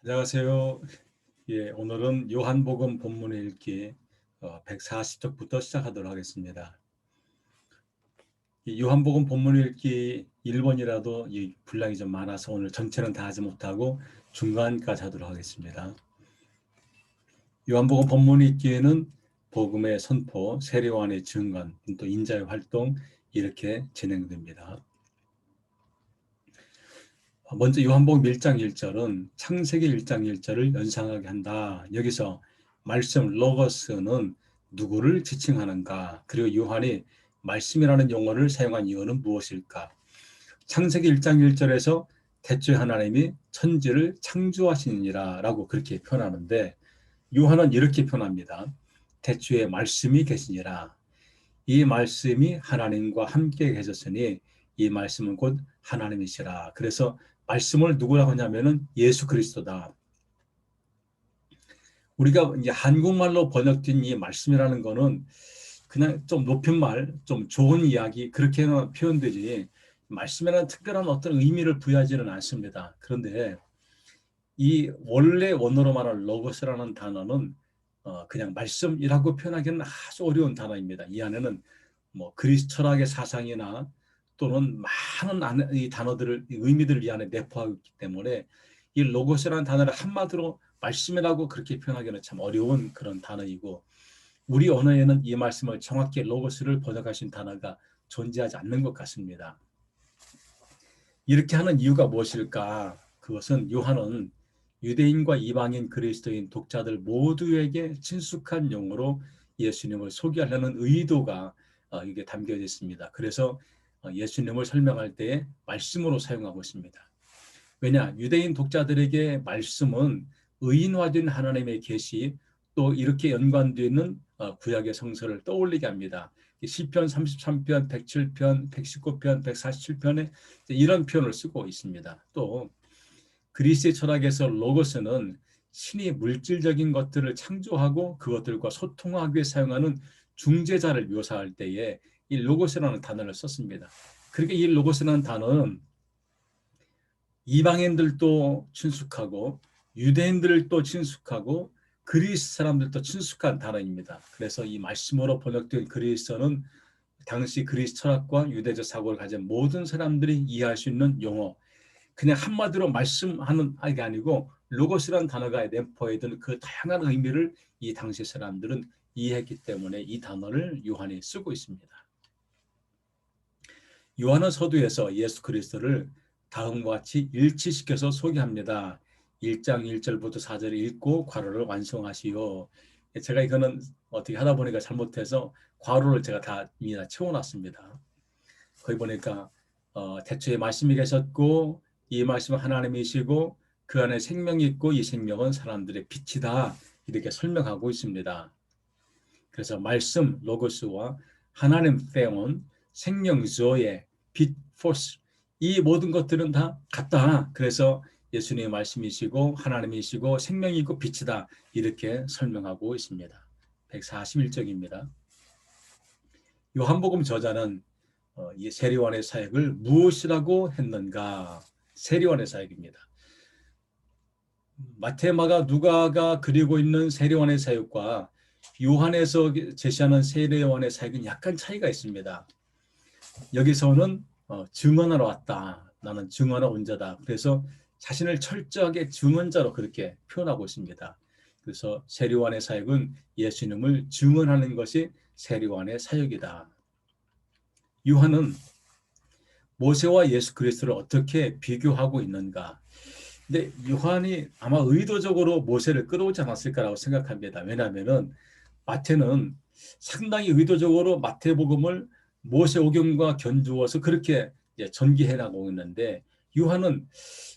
안녕하세요. 예, 오늘은 요한복음 본문 읽기 140쪽부터 시작하도록 하겠습니다. 이 요한복음 본문 읽기 1번이라도 이 분량이 좀 많아서 오늘 전체는 다 하지 못하고 중간까지 하도록 하겠습니다. 요한복음 본문 읽기에는 복음의 선포, 세례요한의 증언, 또 인자의 활동 이렇게 진행됩니다. 먼저 요한복음 1장 1절은 창세기 1장 1절을 연상하게 한다. 여기서 말씀 로고스는 누구를 지칭하는가? 그리고 요한이 말씀이라는 용어를 사용한 이유는 무엇일까? 창세기 1장 1절에서 태초에 하나님이 천지를 창조하시니라 라고 그렇게 표현하는데 요한은 이렇게 표현합니다. 태초에 말씀이 계시니라. 이 말씀이 하나님과 함께 계셨으니 이 말씀은 곧 하나님이시라. 그래서 말씀을 누구라고 하냐면은 예수 그리스도다. 우리가 이제 한국말로 번역된 이 말씀이라는 거는 그냥 좀 높임말, 좀 좋은 이야기 그렇게는 표현되지 말씀이라는 특별한 어떤 의미를 부여하지는 않습니다. 그런데 이 원래 원어로 말할 로고스라는 단어는 그냥 말씀이라고 표현하기는 아주 어려운 단어입니다. 이 안에는 뭐 그리스 철학의 사상이나 또는 많은 이 단어들을 이 의미들을 이 안에 내포하고 있기 때문에 이 로고스라는 단어를 한마디로 말씀이라고 그렇게 표현하기는 참 어려운 그런 단어이고 우리 언어에는 이 말씀을 정확히 로고스를 번역하신 단어가 존재하지 않는 것 같습니다. 이렇게 하는 이유가 무엇일까? 그것은 요한은 유대인과 이방인 그리스도인 독자들 모두에게 친숙한 용어로 예수님을 소개하려는 의도가 이게 담겨져 있습니다. 그래서 예수님을 설명할 때에 말씀으로 사용하고 있습니다. 왜냐? 유대인 독자들에게 말씀은 의인화된 하나님의 계시 또 이렇게 연관되어 있는 구약의 성서를 떠올리게 합니다. 시편 33편, 107편, 119편, 147편에 이런 표현을 쓰고 있습니다. 또 그리스의 철학에서 로고스는 신이 물질적인 것들을 창조하고 그것들과 소통하기 위해 사용하는 중재자를 묘사할 때에 이 로고스라는 단어를 썼습니다. 그러니까 이 로고스라는 단어는 이방인들도 친숙하고 유대인들도 친숙하고 그리스 사람들도 친숙한 단어입니다. 그래서 이 말씀으로 번역된 그리스어는 당시 그리스 철학과 유대적 사고를 가진 모든 사람들이 이해할 수 있는 용어, 그냥 한마디로 말씀하는 게 아니고 로고스라는 단어가 내포해 있던 그 다양한 의미를 이 당시 사람들은 이해했기 때문에 이 단어를 요한이 쓰고 있습니다. 요한은 서두에서 예수 그리스도를 다음과 같이 일치시켜서 소개합니다. 1장 1절부터 4절을 읽고 괄호를 완성하시오. 제가 이거는 어떻게 하다 보니까 잘못해서 괄호를 제가 다 채워놨습니다. 거기 보니까 태초에 말씀이 계셨고 이 말씀은 하나님이시고 그 안에 생명이 있고 이 생명은 사람들의 빛이다. 이렇게 설명하고 있습니다. 그래서 말씀 로고스와 하나님 페온 생명 조에 빛 포스 이 모든 것들은 다 같다. 그래서 예수님의 말씀이시고 하나님이시고 생명이고 빛이다. 이렇게 설명하고 있습니다. 141쪽입니다. 요한복음 저자는 이 세례요한의 사역을 무엇이라고 했는가? 세례요한의 사역입니다. 마태, 마가, 누가가 그리고 있는 세례요한의 사역과 요한에서 제시하는 세례요한의 사역은 약간 차이가 있습니다. 여기서는 증언하러 왔다. 나는 증언하러 온 자다. 그래서 자신을 철저하게 증언자로 그렇게 표현하고 있습니다. 그래서 세례요한의 사역은 예수님을 증언하는 것이 세례요한의 사역이다. 요한은 모세와 예수 그리스도를 어떻게 비교하고 있는가? 근데 요한이 아마 의도적으로 모세를 끌어오지 않았을까라고 생각합니다. 왜냐하면은 마태는 상당히 의도적으로 마태복음을 모세오경과 견주어서 그렇게 전개해 나가고 있는데 요한은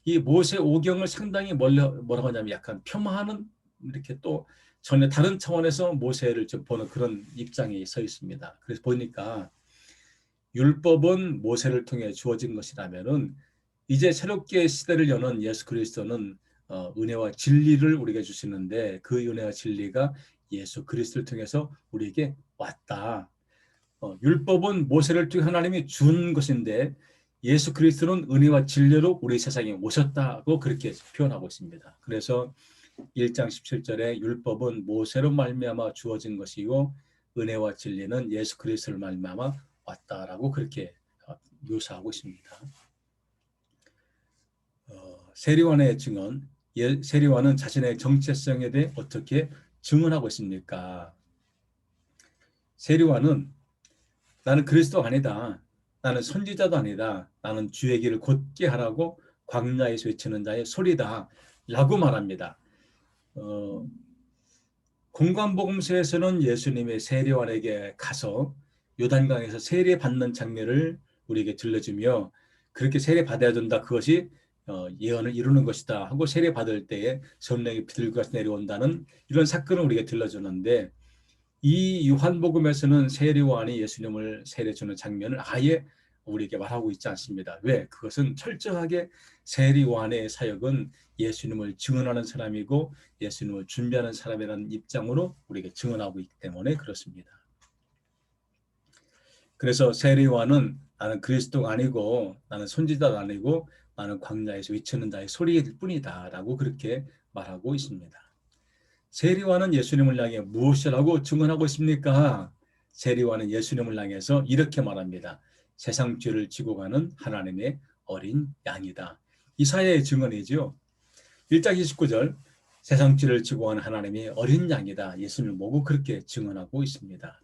이 모세오경을 상당히 뭐라고 하냐면 약간 폄하하는 이렇게 또 전혀 다른 차원에서 모세를 좀 보는 그런 입장에 서 있습니다. 그래서 보니까 율법은 모세를 통해 주어진 것이라면은 이제 새롭게 시대를 여는 예수 그리스도는 은혜와 진리를 우리에게 주시는데 그 은혜와 진리가 예수 그리스도를 통해서 우리에게 왔다. 율법은 모세를 통해 하나님이 준 것인데 예수 그리스도는 은혜와 진리로 우리 세상에 오셨다고 그렇게 표현하고 있습니다. 그래서 1장 17절에 율법은 모세로 말미암아 주어진 것이고 은혜와 진리는 예수 그리스도를 말미암아 왔다라고 그렇게 묘사하고 있습니다. 세리완의 증언, 세리완은 자신의 정체성에 대해 어떻게 증언하고 있습니까? 세리완은 나는 그리스도가 아니다. 나는 선지자도 아니다. 나는 주의 길을 곧게 하라고 광야에서 외치는 자의 소리다. 라고 말합니다. 공관복음서에서는 예수님의 세례원에게 가서 요단강에서 세례받는 장면을 우리에게 들려주며 그렇게 세례받아야 된다. 그것이 예언을 이루는 것이다 하고 세례받을 때에 성령이 비둘기같이 내려온다는 이런 사건을 우리에게 들려주는데 이 요한복음에서는 세례요한이 예수님을 세례주는 장면을 아예 우리에게 말하고 있지 않습니다. 왜? 그것은 철저하게 세례요한의 사역은 예수님을 증언하는 사람이고 예수님을 준비하는 사람이라는 입장으로 우리에게 증언하고 있기 때문에 그렇습니다. 그래서 세례요한은 나는 그리스도가 아니고 나는 선지자가 아니고 나는 광야에서 외치는 자의 소리일 뿐이다 라고 그렇게 말하고 있습니다. 세리와는 예수님을 향해 무엇이라고 증언하고 있습니까? 세리와는 예수님을 향해서 이렇게 말합니다. 세상 죄를 지고 가는 하나님의 어린 양이다. 이사야의 증언이죠. 1장 29절 세상 죄를 지고 가는 하나님의 어린 양이다. 예수님을 보고 그렇게 증언하고 있습니다.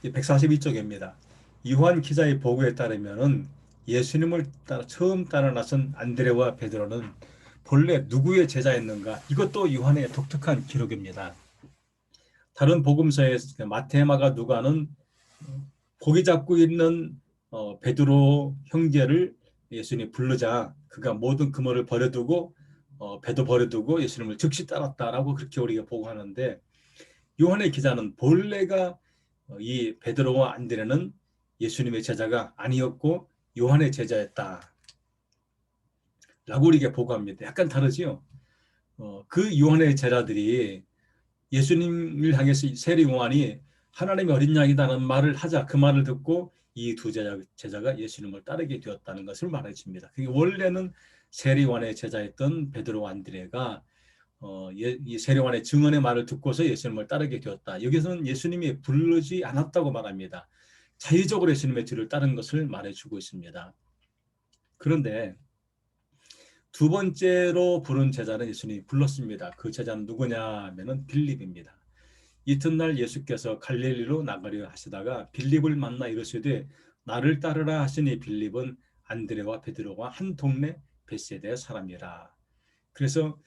142쪽입니다. 요한 기자의 보고에 따르면 예수님을 처음 따라 나선 안드레와 베드로는 본래 누구의 제자였는가? 이것도 요한의 독특한 기록입니다. 다른 복음서에 마태, 마가, 누가는 고기 잡고 있는 베드로 형제를 예수님이 부르자 그가 모든 그물을 버려두고 배도 버려두고 예수님을 즉시 따랐다라고 그렇게 우리가 보고하는데 요한의 기자는 본래가 이 베드로와 안드레는 예수님의 제자가 아니었고 요한의 제자였다 라고 우리가 보고합니다. 약간 다르지요. 그 요한의 제자들이 예수님을 향해서 세례 요한이 하나님의 어린 양이라는 말을 하자 그 말을 듣고 이 두 제자가 예수님을 따르게 되었다는 것을 말해 줍니다. 그게 원래는 세례 요한의 제자였던 베드로와 안드레가 이 세례 요한의 증언의 말을 듣고서 예수님을 따르게 되었다. 여기서는 예수님이 부르지 않았다고 말합니다. 자의적으로 예수님의 뒤를 따른 것을 말해주고 있습니다. 그런데 두 번째로 부른 제자는 예수님이 불렀습니다. 그 제자는 누구냐 하면은 빌립입니다. 이튿날 예수께서 갈릴리로 나가려 하시다가 빌립을 만나 이르시되 나를 따르라 하시니 빌립은 안드레와 베드로와 한 동네 벳세다의 사람이라. 그래서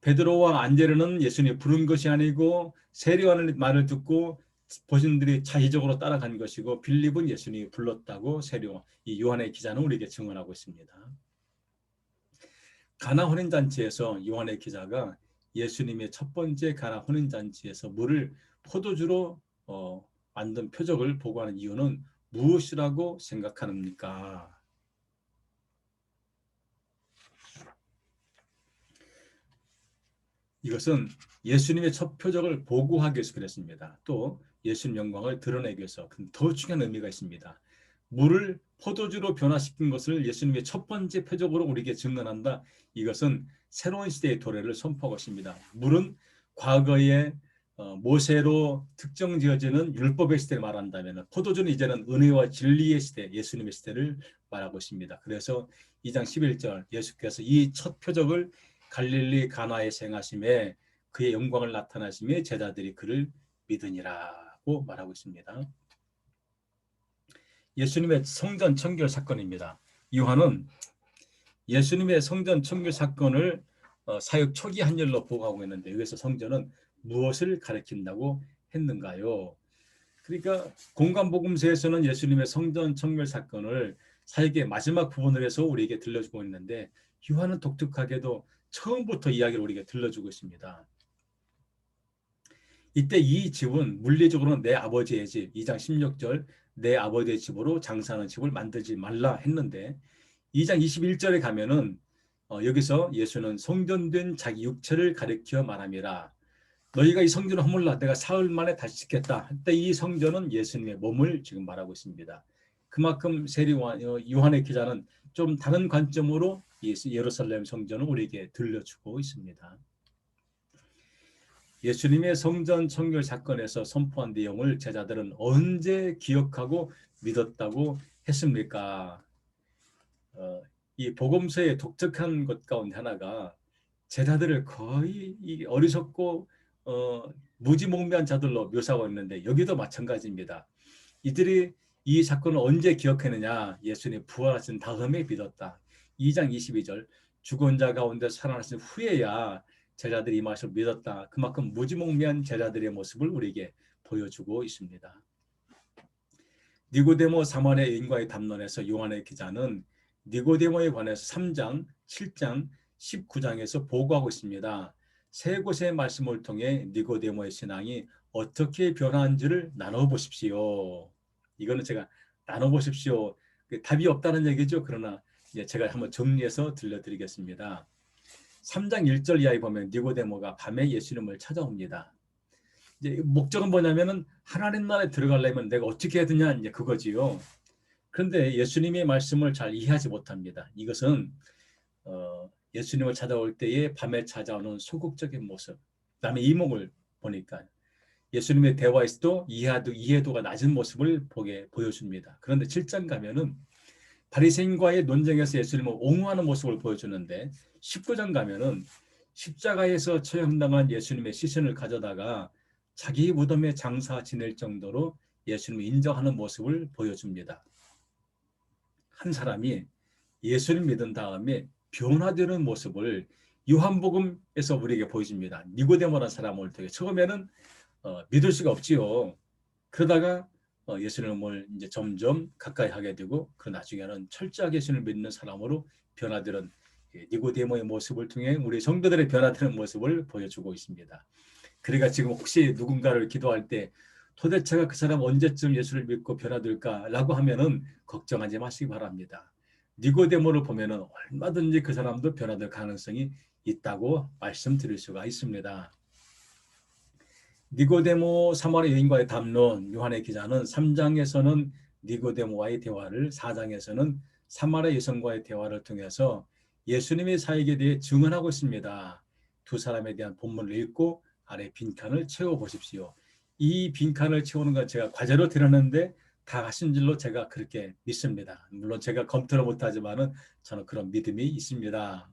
베드로와 안드레는 예수님이 부른 것이 아니고 세례요한의 말을 듣고 본인들이 자의적으로 따라간 것이고 빌립은 예수님이 불렀다고 이 요한의 기자는 우리에게 증언하고 있습니다. 가나 혼인잔치에서 요한의 기자가 예수님의 첫 번째 가나 혼인잔치에서 물을 포도주로 만든 표적을 보고하는 이유는 무엇이라고 생각하십니까? 이것은 예수님의 첫 표적을 보고하기 위해서 그랬습니다. 또 예수님 영광을 드러내기 위해서 더 중요한 의미가 있습니다. 물을 포도주로 변화시킨 것을 예수님의 첫 번째 표적으로 우리에게 증언한다. 이것은 새로운 시대의 도래를 선포하고 있습니다. 물은 과거에 모세로 특정지어지는 율법의 시대를 말한다면 포도주는 이제는 은혜와 진리의 시대, 예수님의 시대를 말하고 있습니다. 그래서 2장 11절 예수께서 이 첫 표적을 갈릴리 가나에 행하심에 그의 영광을 나타나심에 제자들이 그를 믿으니라고 말하고 있습니다. 예수님의 성전 청결 사건입니다. 요한은 예수님의 성전 청결 사건을 사역 초기 한절로 보고하고 있는데 여기서 성전은 무엇을 가리킨다고 했는가요? 그러니까 공관복음서에서는 예수님의 성전 청결 사건을 사역의 마지막 부분을 해서 우리에게 들려주고 있는데 요한은 독특하게도 처음부터 이야기를 우리에게 들려주고 있습니다. 이때 이 집은 물리적으로는 내 아버지의 집, 2장 16절 내 아버지의 집으로 장사하는 집을 만들지 말라 했는데 2장 21절에 가면은 여기서 예수는 성전된 자기 육체를 가리켜 말함이라. 너희가 이 성전을 허물라 내가 사흘 만에 다시 짓겠다. 그때 이 성전은 예수님의 몸을 지금 말하고 있습니다. 그만큼 요한의 기자는 좀 다른 관점으로 예루살렘 성전을 우리에게 들려주고 있습니다. 예수님의 성전 청결 사건에서 선포한 내용을 제자들은 언제 기억하고 믿었다고 했습니까? 이 복음서의 독특한 것 가운데 하나가 제자들을 거의 어리석고 무지몽매한 자들로 묘사하고 있는데 여기도 마찬가지입니다. 이들이 이 사건을 언제 기억했느냐? 예수님 부활하신 다음에 믿었다. 2장 22절 죽은 자 가운데 살아나신 후에야 제자들이 이 말씀을 믿었다. 그만큼 무지몽매한 제자들의 모습을 우리에게 보여주고 있습니다. 니고데모 사마리아 여인과의 담론에서 요한의 기자는 니고데모에 관해서 3장, 7장, 19장에서 보고하고 있습니다. 세 곳의 말씀을 통해 니고데모의 신앙이 어떻게 변화한지를 나눠보십시오. 이거는 제가 나눠보십시오. 답이 없다는 얘기죠. 그러나 제가 한번 정리해서 들려드리겠습니다. 3장 1절 이하에 보면 니고데모가 밤에 예수님을 찾아옵니다. 이제 목적은 뭐냐면은 하나님 나라에 들어가려면 내가 어떻게 해야 되냐 이제 그거지요. 그런데 예수님의 말씀을 잘 이해하지 못합니다. 이것은 예수님을 찾아올 때에 밤에 찾아오는 소극적인 모습. 그다음에 이목을 보니까 예수님의 대화에서도 이해도가 낮은 모습을 보여줍니다. 그런데 7장 가면은 바리새인과의 논쟁에서 예수님을 옹호하는 모습을 보여주는데 19장 가면은 십자가에서 처형당한 예수님의 시신을 가져다가 자기 무덤에 장사 지낼 정도로 예수님을 인정하는 모습을 보여줍니다. 한 사람이 예수를 믿은 다음에 변화되는 모습을 요한복음에서 우리에게 보여줍니다. 니고데모라는 사람을 통해 처음에는 믿을 수가 없지요. 그러다가 예수님을 이제 점점 가까이 하게 되고 그 나중에는 철저하게 예수님을 믿는 사람으로 변화되는 니고데모의 모습을 통해 우리 성도들의 변화되는 모습을 보여주고 있습니다. 그러니까 지금 혹시 누군가를 기도할 때 도대체가 그 사람 언제쯤 예수를 믿고 변화될까라고 하면은 걱정하지 마시기 바랍니다. 니고데모를 보면은 얼마든지 그 사람도 변화될 가능성이 있다고 말씀드릴 수가 있습니다. 니고데모 사마리아 여인과의 담론 요한의 기자는 3장에서는 니고데모와의 대화를 4장에서는 사마리아 여성과의 대화를 통해서 예수님의 사역에 대해 증언하고 있습니다. 두 사람에 대한 본문을 읽고 아래 빈칸을 채워보십시오. 이 빈칸을 채우는 건 제가 과제로 드렸는데 다 하신 줄로 제가 그렇게 믿습니다. 물론 제가 검토를 못하지만은 저는 그런 믿음이 있습니다.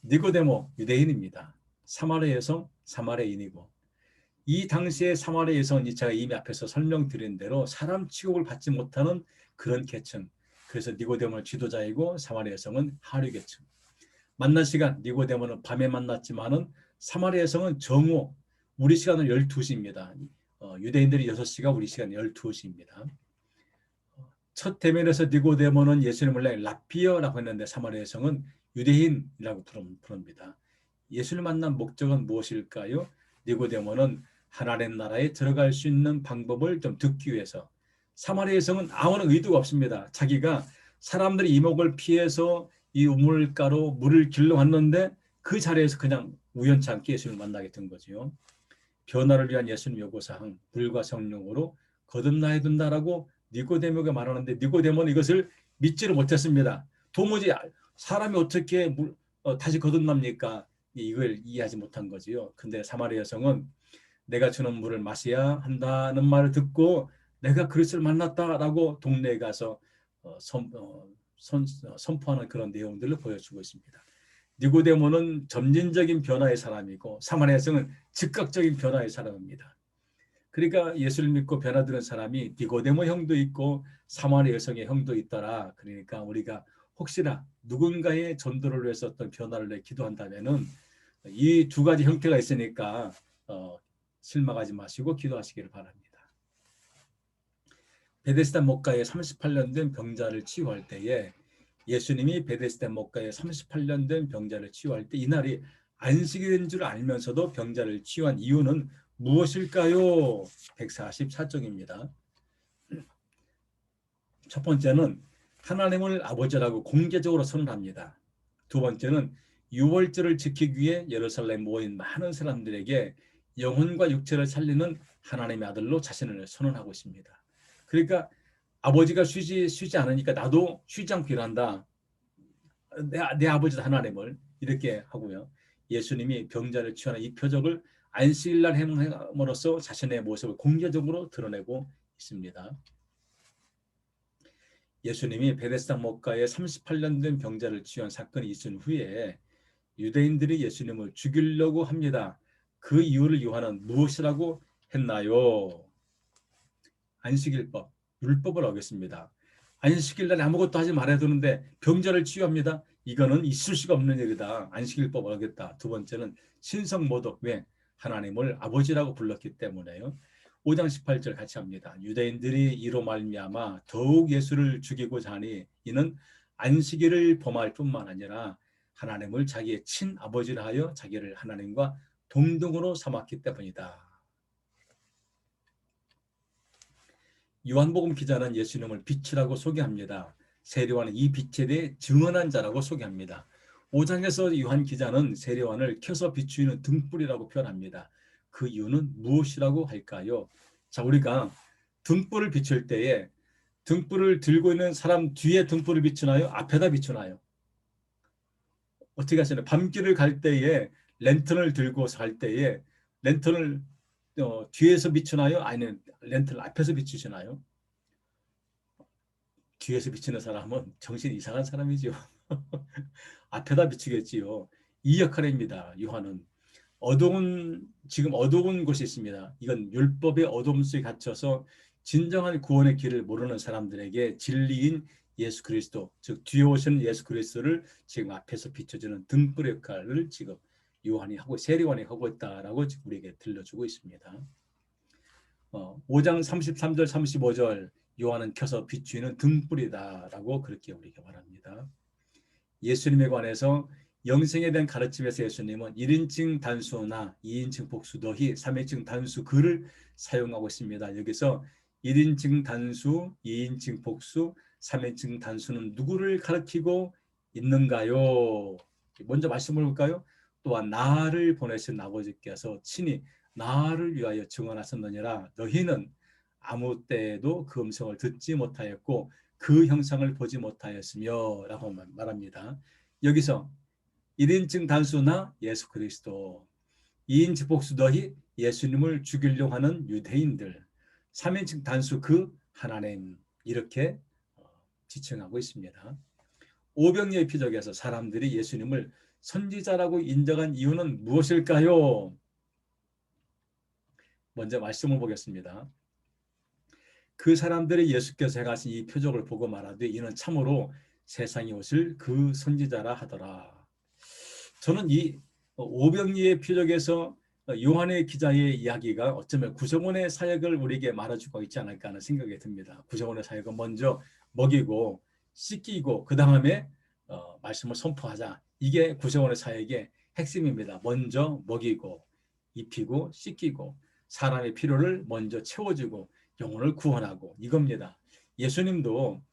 니고데모 유대인입니다. 사마리아 여성 사마리아인이고 이 당시에 사마리아 여성은 제가 이미 앞에서 설명드린 대로 사람 취급을 받지 못하는 그런 계층. 그래서 니고데모는 지도자이고 사마리아 여성은 하류 계층. 만난 시간 니고데모는 밤에 만났지만은 사마리아 여성은 정오 우리 시간은 12시입니다. 유대인들이 6시가 우리 시간 12시입니다. 첫 대면에서 니고데모는 예수님을 라피어라고 했는데 사마리아 여성은 유대인이라고 부릅니다. 예수를 만난 목적은 무엇일까요? 니고데모는 하나님 나라에 들어갈 수 있는 방법을 좀 듣기 위해서 사마리아 여성은 아무런 의도가 없습니다. 자기가 사람들이 이목을 피해서 이 우물가로 물을 길러 왔는데 그 자리에서 그냥 우연치 않게 예수님을 만나게 된 거죠. 변화를 위한 예수님 요구사항 물과 성령으로 거듭나야 된다라고 니고데모가 말하는데 니고데모는 이것을 믿지를 못했습니다. 도무지 사람이 어떻게 다시 거듭납니까? 이걸 이해하지 못한 거지요. 근데 사마리아 여성은 내가 주는 물을 마셔야 한다는 말을 듣고 내가 그리스도를 만났다라고 동네에 가서 선포하는 그런 내용들을 보여주고 있습니다. 니고데모는 점진적인 변화의 사람이고 사마리아 여성은 즉각적인 변화의 사람입니다. 그러니까 예수를 믿고 변화되는 사람이 니고데모 형도 있고 사마리아 여성의 형도 있더라. 그러니까 우리가 혹시나 누군가의 전도를 위해서 어떤 변화를 위해 기도한다면은 이 두 가지 형태가 있으니까 실망하지 마시고 기도하시기를 바랍니다. 베데스다 목가에 38년 된 병자를 치유할 때에 예수님이 베데스다 목가에 38년 된 병자를 치유할 때 이날이 안식이 된 줄 알면서도 병자를 치유한 이유는 무엇일까요? 144쪽입니다. 첫 번째는 하나님을 아버지라고 공개적으로 선언합니다. 두 번째는 유월절을 지키기 위해 예루살렘 모인 많은 사람들에게 영혼과 육체를 살리는 하나님의 아들로 자신을 선언하고 있습니다. 그러니까 아버지가 쉬지 않으니까 나도 쉬지 않고 일한다. 내 아버지도 하나님을 이렇게 하고요. 예수님이 병자를 치유하는 이 표적을 안식일날 행함으로써 자신의 모습을 공개적으로 드러내고 있습니다. 예수님이 베데스다 목가에 38년 된 병자를 치유한 사건이 있은 후에 유대인들이 예수님을 죽이려고 합니다. 그 이유를 요한은 무엇이라고 했나요? 안식일법, 율법을 어겼습니다. 안식일날에 아무것도 하지 말아야 되는데 병자를 치유합니다. 이거는 있을 수가 없는 일이다. 안식일법을 어겼다. 두 번째는 신성모독. 왜? 하나님을 아버지라고 불렀기 때문에요. 5장 18절 같이 합니다. 유대인들이 이로 말미암아 더욱 예수를 죽이고자 하니 이는 안식일을 범할 뿐만 아니라 하나님을 자기의 친아버지라 하여 자기를 하나님과 동등으로 삼았기 때문이다. 요한복음 기자는 예수님을 빛이라고 소개합니다. 세례요한은 이 빛에 대해 증언한 자라고 소개합니다. 5장에서 요한 기자는 세례요한을 켜서 비추이는 등불이라고 표현합니다. 그 이유는 무엇이라고 할까요? 자, 우리가 등불을 비출 때에 등불을 들고 있는 사람 뒤에 등불을 비추나요? 앞에다 비추나요? 어떻게 하시나요? 밤길을 갈 때에 랜턴을 들고 갈 때에 랜턴을 뒤에서 비추나요? 아니면 랜턴을 앞에서 비추시나요? 뒤에서 비치는 사람은 정신이 이상한 사람이죠. 앞에다 비추겠지요. 이 역할입니다. 요한은. 지금 어두운 곳이 있습니다. 이건 율법의 어둠 속에 갇혀서 진정한 구원의 길을 모르는 사람들에게 진리인 예수 그리스도, 즉 뒤에 오시는 예수 그리스도를 지금 앞에서 비춰주는 등불의 역할을 지금 세례요한이 하고 있다라고 우리에게 들려주고 있습니다. 5장 33절 35절 요한은 켜서 비추이는 등불이다라고 그렇게 우리에게 말합니다. 예수님에 관해서 영생에 대한 가르침에서 예수님은 1인칭 단수나 2인칭 복수 너희, 3인칭 단수 그를 사용하고 있습니다. 여기서 1인칭 단수, 2인칭 복수, 3인칭 단수는 누구를 가리키고 있는가요? 먼저 말씀을 볼까요? 또한 나를 보내신 아버지께서 친히 나를 위하여 증언하셨느니라. 너희는 아무 때에도 그 음성을 듣지 못하였고 그 형상을 보지 못하였으며 라고 말합니다. 여기서 1인칭 단수나 예수 그리스도, 2인칭 복수 너희 예수님을 죽이려고 하는 유대인들, 3인칭 단수 그 하나님 이렇게 지칭하고 있습니다. 오병이의 피적에서 사람들이 예수님을 선지자라고 인정한 이유는 무엇일까요? 먼저 말씀을 보겠습니다. 그 사람들이 예수께서 행하신 이 표적을 보고 말하되 이는 참으로 세상에 오실 그 선지자라 하더라. 저는 이 오병이의 표적에서 요한의 기자의 이야기가 어쩌면 구정원의 사역을 우리에게 말해주고 있지 않을까 하는 생각이 듭니다. 구정원의 사역은 먼저 먹이고 씻기고 그 다음에 말씀을 선포하자. 이게 구정원의 사역의 핵심입니다. 먼저 먹이고 입히고 씻기고 사람의 필요를 먼저 채워주고 영혼을 구원하고 이겁니다. 예수님도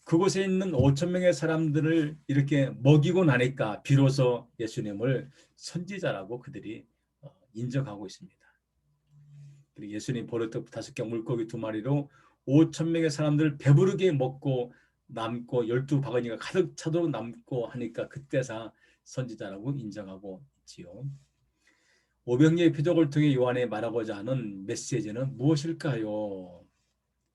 그곳에 있는 5천 명의 사람들을 이렇게 먹이고 나니까 비로소 예수님을 선지자라고 그들이 인정하고 있습니다. 그리고 예수님 보리떡 5개 물고기 2마리로 5천 명의 사람들을 배부르게 먹고 남고 12바구니가 가득 차도록 남고 하니까 그때서 선지자라고 인정하고 있지요. 오병이의 표적을 통해 요한이 말하고자 하는 메시지는 무엇일까요?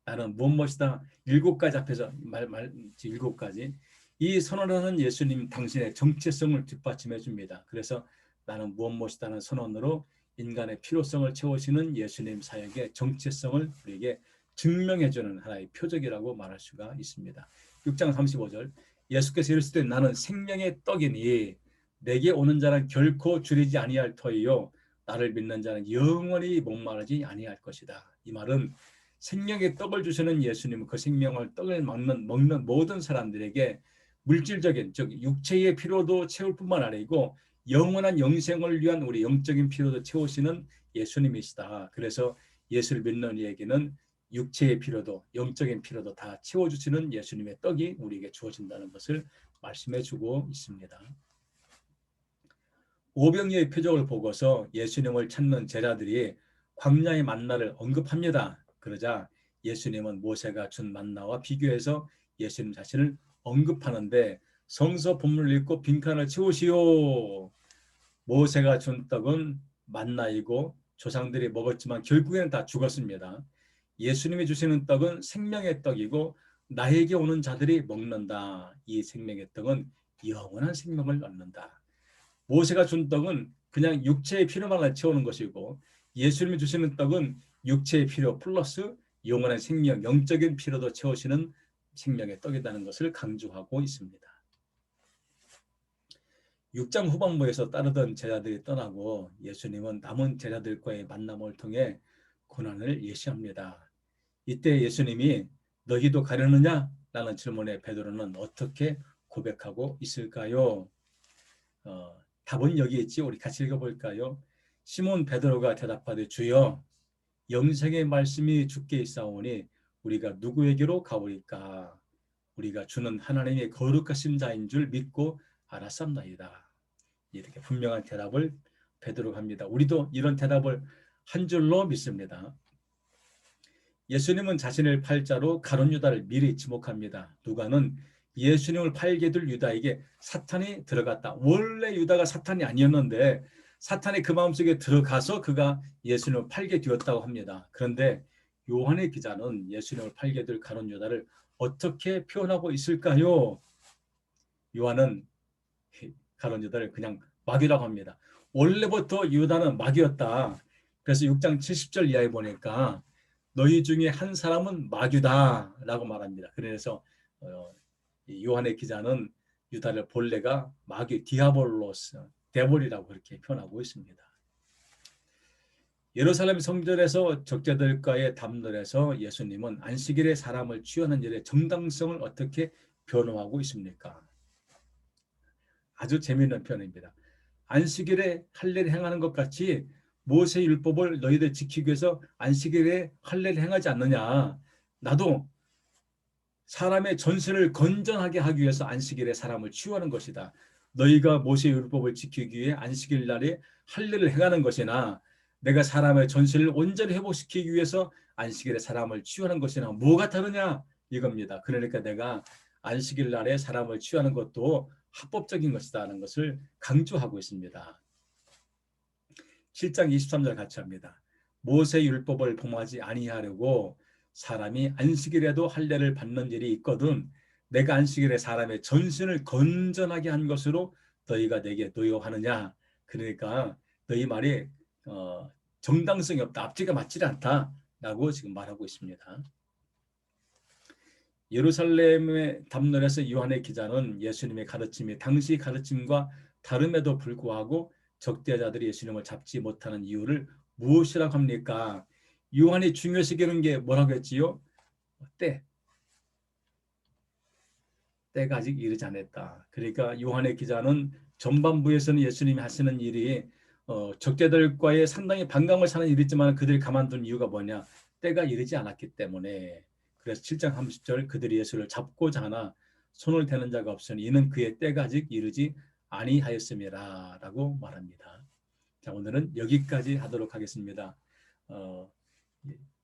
나는 무엇이다 7가지 앞에서 7가지 이 선언하는 예수님 당신의 정체성을 뒷받침해 줍니다. 그래서 나는 무엇이다는 선언으로 인간의 필요성을 채우시는 예수님 사역의 정체성을 우리에게 증명해 주는 하나의 표적이라고 말할 수가 있습니다. 6장 35절 예수께서 이르시되 나는 생명의 떡이니 내게 오는 자는 결코 줄이지 아니할 터이요 나를 믿는 자는 영원히 목마르지 아니할 것이다. 이 말은 생명의 떡을 주시는 예수님은 그 생명을 떡을 먹는 모든 사람들에게 물질적인 즉 육체의 필요도 채울 뿐만 아니고 영원한 영생을 위한 우리 영적인 필요도 채우시는 예수님이시다. 그래서 예수를 믿는 이에게는 육체의 필요도 영적인 필요도 다 채워주시는 예수님의 떡이 우리에게 주어진다는 것을 말씀해 주고 있습니다. 오병이의 표적을 보고서 예수님을 찾는 제자들이 광야의 만나를 언급합니다. 그러자 예수님은 모세가 준 만나와 비교해서 예수님 자신을 언급하는데 성서 본문을 읽고 빈칸을 채우시오. 모세가 준 떡은 만나이고 조상들이 먹었지만 결국에는 다 죽었습니다. 예수님이 주시는 떡은 생명의 떡이고 나에게 오는 자들이 먹는다. 이 생명의 떡은 영원한 생명을 얻는다. 모세가 준 떡은 그냥 육체의 필요만을 채우는 것이고 예수님이 주시는 떡은 육체의 필요 플러스 영원한 생명, 영적인 필요도 채우시는 생명의 떡이라는 것을 강조하고 있습니다. 6장 후반부에서 따르던 제자들이 떠나고 예수님은 남은 제자들과의 만남을 통해 고난을 예시합니다. 이때 예수님이 너희도 가려느냐? 라는 질문에 베드로는 어떻게 고백하고 있을까요? 답은 여기 있지. 우리 같이 읽어볼까요? 시몬 베드로가 대답하되 주여 영생의 말씀이 주께 있사오니 우리가 누구에게로 가오리까? 우리가 주는 하나님의 거룩하신 자인 줄 믿고 알았사옵나이다. 이렇게 분명한 대답을 베드로가 합니다. 우리도 이런 대답을 한 줄로 믿습니다. 예수님은 자신을 팔자로 가룟 유다를 미리 지목합니다. 누가는 예수님을 팔게 될 유다에게 사탄이 들어갔다. 원래 유다가 사탄이 아니었는데 사탄이 그 마음속에 들어가서 그가 예수님을 팔게 되었다고 합니다. 그런데 요한의 기자는 예수님을 팔게 될 가룟 유다를 어떻게 표현하고 있을까요? 요한은 가룟 유다를 그냥 마귀라고 합니다. 원래부터 유다는 마귀였다. 그래서 6장 70절 이하에 보니까 너희 중에 한 사람은 마귀다라고 말합니다. 그래서 요한의 기자는 유다를 본래가 마귀 디아볼로스, 데볼이라고 그렇게 표현하고 있습니다. 예루살렘 성전에서 적자들과의 담론에서 예수님은 안식일에 사람을 취하는 일의 정당성을 어떻게 변호하고 있습니까? 아주 재미있는 표현입니다. 안식일에 할례를 행하는 것 같이 모세 율법을 너희들 지키기 위해서 안식일에 할례를 행하지 않느냐. 나도 사람의 전신을 건전하게 하기 위해서 안식일에 사람을 치유하는 것이다. 너희가 모세 율법을 지키기 위해 안식일 날에 할례를 행하는 것이나 내가 사람의 전신을 온전히 회복시키기 위해서 안식일에 사람을 치유하는 것이나 뭐가 다르냐 이겁니다. 그러니까 내가 안식일 날에 사람을 치유하는 것도 합법적인 것이다라는 것을 강조하고 있습니다. 7장 23절 같이 합니다. 모세 율법을 범하지 아니하려고 사람이 안식일에도 할례를 받는 일이 있거든 내가 안식일에 사람의 전신을 건전하게 한 것으로 너희가 내게 노여하느냐. 그러니까 너희 말이 정당성이 없다. 앞뒤가 맞지 않다라고 지금 말하고 있습니다. 예루살렘의 담론에서 요한의 기자는 예수님의 가르침이 당시 가르침과 다름에도 불구하고 적대자들이 예수님을 잡지 못하는 이유를 무엇이라고 합니까? 요한이 중요시 여기는 게 뭐라고 했지요? 때가 아직 이르지 않았다. 그러니까 요한의 기자는 전반부에서는 예수님이 하시는 일이 적대들과의 상당히 반감을 사는 일이지만 그들이 가만둔 이유가 뭐냐? 때가 이르지 않았기 때문에. 그래서 7장 30절 그들이 예수를 잡고자 하나 손을 대는 자가 없으니 이는 그의 때가 아직 이르지 아니하였음이라 라고 말합니다. 자, 오늘은 여기까지 하도록 하겠습니다.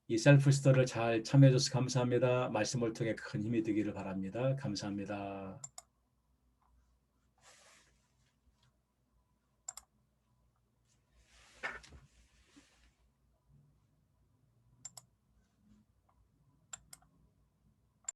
이 셀프 스터디를 잘 참여해 주셔서 감사합니다. 말씀을 통해 큰 힘이 되기를 바랍니다. 감사합니다.